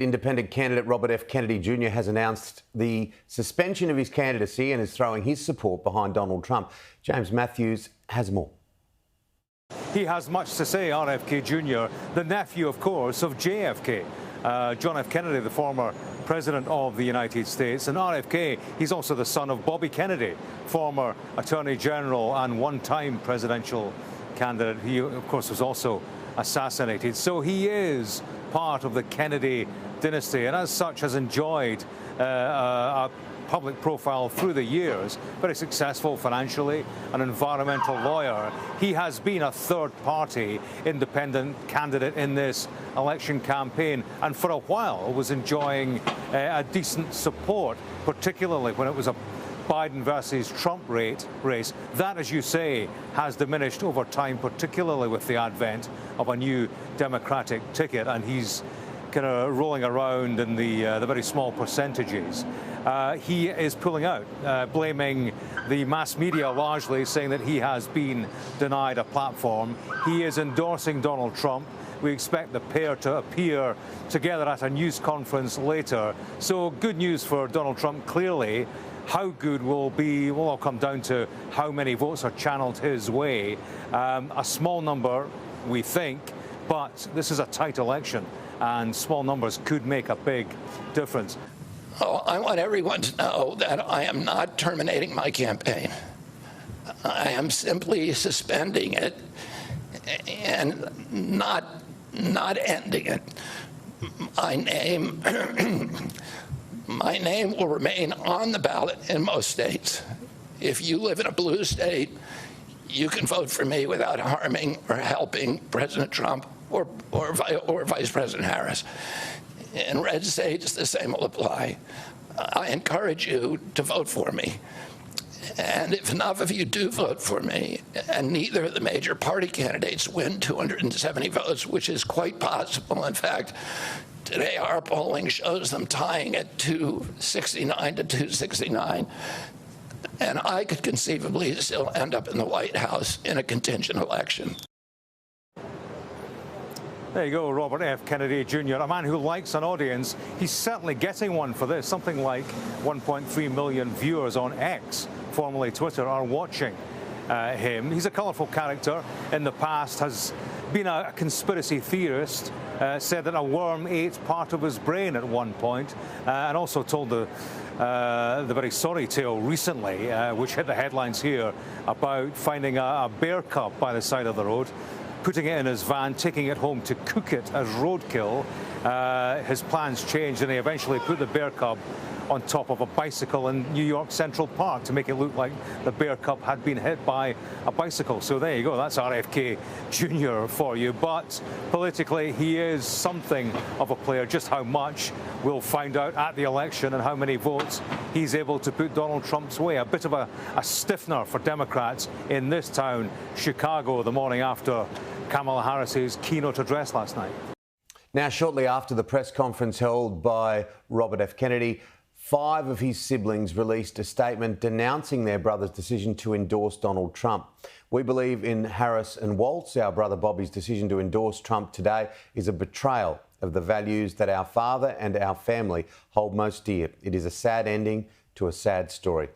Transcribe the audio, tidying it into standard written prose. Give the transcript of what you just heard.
Independent candidate Robert F. Kennedy Jr has announced the suspension of his candidacy and is throwing his support behind Donald Trump. James Matthews has more. He has much to say, RFK Jr, the nephew, of course, of JFK. John F. Kennedy, the former President of the United States. And RFK, he's also the son of Bobby Kennedy, former Attorney General and one-time presidential candidate. He, of course, was also assassinated. So he is part of the Kennedy dynasty and as such has enjoyed a public profile through the years, very successful financially, an environmental lawyer. He has been a third-party independent candidate in this election campaign and for a while was enjoying a decent support, particularly when it was a Biden versus Trump race. That, as you say, has diminished over time, particularly with the advent of a new Democratic ticket, and he's kind of rolling around in the very small percentages. He is pulling out, blaming the mass media largely, saying that he has been denied a platform. He is endorsing Donald Trump. We expect the pair to appear together at a news conference later. So good news for Donald Trump, clearly. How good will all come down to how many votes are channeled his way. A small number, we think, but this is a tight election and small numbers could make a big difference. Oh, I want everyone to know that I am not terminating my campaign. I am simply suspending it and not ending it. My name will remain on the ballot in most states. If you live in a blue state, you can vote for me without harming or helping President Trump or Vice President Harris. In red states, the same will apply. I encourage you to vote for me. And if enough of you do vote for me, and neither of the major party candidates win 270 votes, which is quite possible, in fact, today our polling shows them tying at 269 to 269, and I could conceivably still end up in the White House in a contingent election. There you go, Robert F. Kennedy Jr., a man who likes an audience. He's certainly getting one for this. Something like 1.3 million viewers on X, formerly Twitter, are watching him. He's a colourful character. In the past has been a conspiracy theorist, said that a worm ate part of his brain at one point, and also told the very sorry tale recently, which hit the headlines here, about finding a bear cub by the side of the road, putting it in his van, taking it home to cook it as roadkill. His plans changed and he eventually put the bear cub on top of a bicycle in New York Central Park to make it look like the bear cub had been hit by a bicycle. So there you go, that's RFK Jr. for you. But politically, he is something of a player. Just how much we'll find out at the election and how many votes he's able to put Donald Trump's way. A bit of a stiffener for Democrats in this town, Chicago, the morning after Kamala Harris's keynote address last night. Now, shortly after the press conference held by Robert F. Kennedy, 5 of his siblings released a statement denouncing their brother's decision to endorse Donald Trump. We believe in Harris and Walz. Our brother Bobby's decision to endorse Trump today is a betrayal of the values that our father and our family hold most dear. It is a sad ending to a sad story.